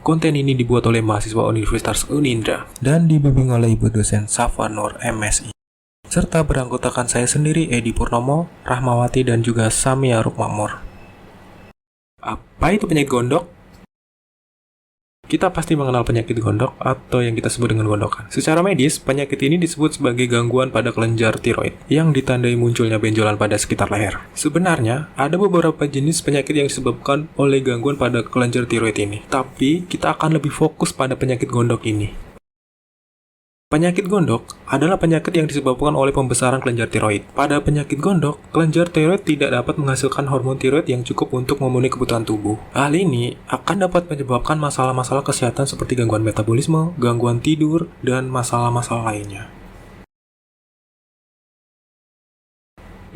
Konten ini dibuat oleh mahasiswa Universitas Unindra dan dibimbing oleh Ibu dosen Safa Nur MSI. Serta beranggotakan saya sendiri, Edi Purnomo, Rahmawati, dan juga Samia Rukmamur. Apa itu penyakit gondok? Kita pasti mengenal penyakit gondok atau yang kita sebut dengan gondokan. Secara medis, penyakit ini disebut sebagai gangguan pada kelenjar tiroid yang ditandai munculnya benjolan pada sekitar leher. Sebenarnya, ada beberapa jenis penyakit yang disebabkan oleh gangguan pada kelenjar tiroid ini. Tapi, kita akan lebih fokus pada penyakit gondok ini. Penyakit gondok adalah penyakit yang disebabkan oleh pembesaran kelenjar tiroid. Pada penyakit gondok, kelenjar tiroid tidak dapat menghasilkan hormon tiroid yang cukup untuk memenuhi kebutuhan tubuh. Hal ini akan dapat menyebabkan masalah-masalah kesehatan seperti gangguan metabolisme, gangguan tidur, dan masalah-masalah lainnya.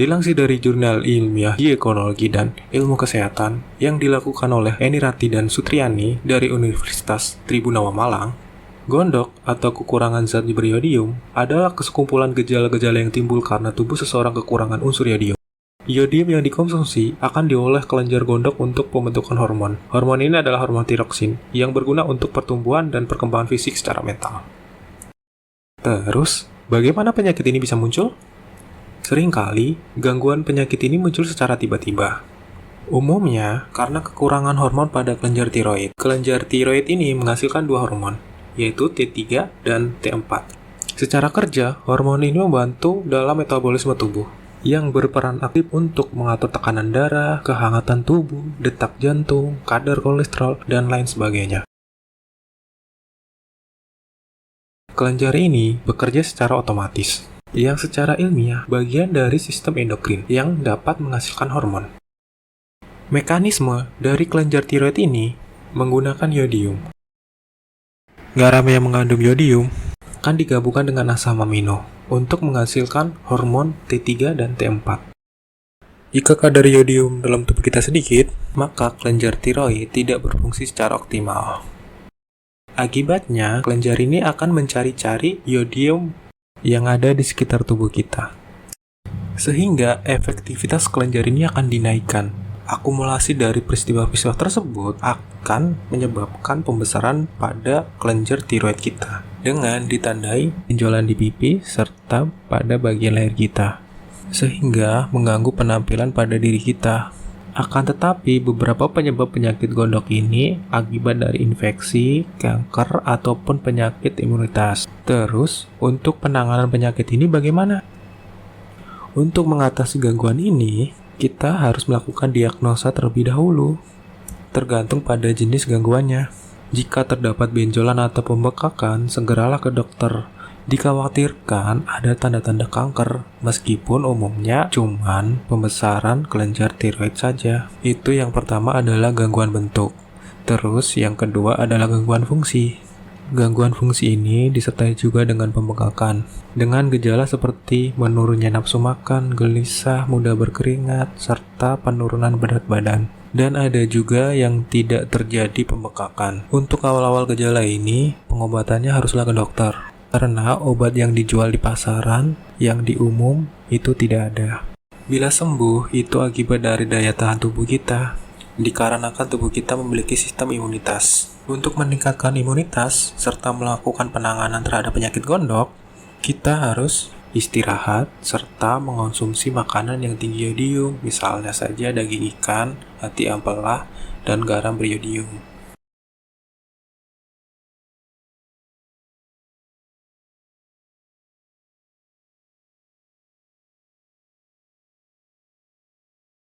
Dilansir dari jurnal ilmiah Ginekolologi dan Ilmu Kesehatan yang dilakukan oleh Eni Rati dan Sutriani dari Universitas Tribunama Malang, gondok atau kekurangan zat beriodium adalah sekumpulan gejala-gejala yang timbul karena tubuh seseorang kekurangan unsur iodium. Iodium yang dikonsumsi akan diolah kelenjar gondok untuk pembentukan hormon. Hormon ini adalah hormon tiroksin yang berguna untuk pertumbuhan dan perkembangan fisik secara mental. Terus, bagaimana penyakit ini bisa muncul? Seringkali, gangguan penyakit ini muncul secara tiba-tiba. Umumnya, karena kekurangan hormon pada kelenjar tiroid. Kelenjar tiroid ini menghasilkan dua hormon, yaitu T3 dan T4. Secara kerja, hormon ini membantu dalam metabolisme tubuh, yang berperan aktif untuk mengatur tekanan darah, kehangatan tubuh, detak jantung, kadar kolesterol, dan lain sebagainya. Kelenjar ini bekerja secara otomatis, yang secara ilmiah bagian dari sistem endokrin yang dapat menghasilkan hormon. Mekanisme dari kelenjar tiroid ini menggunakan iodium. Garam yang mengandung iodium akan digabungkan dengan asam amino untuk menghasilkan hormon T3 dan T4. Jika kadar iodium dalam tubuh kita sedikit, maka kelenjar tiroid tidak berfungsi secara optimal. Akibatnya, kelenjar ini akan mencari-cari iodium yang ada di sekitar tubuh kita. Sehingga efektivitas kelenjar ini akan dinaikkan. Akumulasi dari peristiwa-peristiwa tersebut akan menyebabkan pembesaran pada kelenjar tiroid kita dengan ditandai benjolan di pipi serta pada bagian leher kita, sehingga mengganggu penampilan pada diri kita. Akan tetapi, beberapa penyebab penyakit gondok ini akibat dari infeksi, kanker, ataupun penyakit imunitas. Terus, untuk penanganan penyakit ini bagaimana? Untuk mengatasi gangguan ini, kita harus melakukan diagnosa terlebih dahulu, tergantung pada jenis gangguannya. Jika terdapat benjolan atau pembekakan, segeralah ke dokter. Dikhawatirkan ada tanda-tanda kanker, meskipun umumnya cuman pembesaran kelenjar tiroid saja. Itu yang pertama adalah gangguan bentuk. Terus yang kedua adalah gangguan fungsi. Gangguan fungsi ini disertai juga dengan pembengkakan, dengan gejala seperti menurunnya nafsu makan, gelisah, mudah berkeringat, serta penurunan berat badan. Dan ada juga yang tidak terjadi pembengkakan. Untuk awal-awal gejala ini, pengobatannya haruslah ke dokter, karena obat yang dijual di pasaran, yang di umum, itu tidak ada. Bila sembuh, itu akibat dari daya tahan tubuh kita, dikarenakan tubuh kita memiliki sistem imunitas. Untuk meningkatkan imunitas serta melakukan penanganan terhadap penyakit gondok, kita harus istirahat serta mengonsumsi makanan yang tinggi iodium, misalnya saja daging ikan, hati ampela, dan garam beriodium.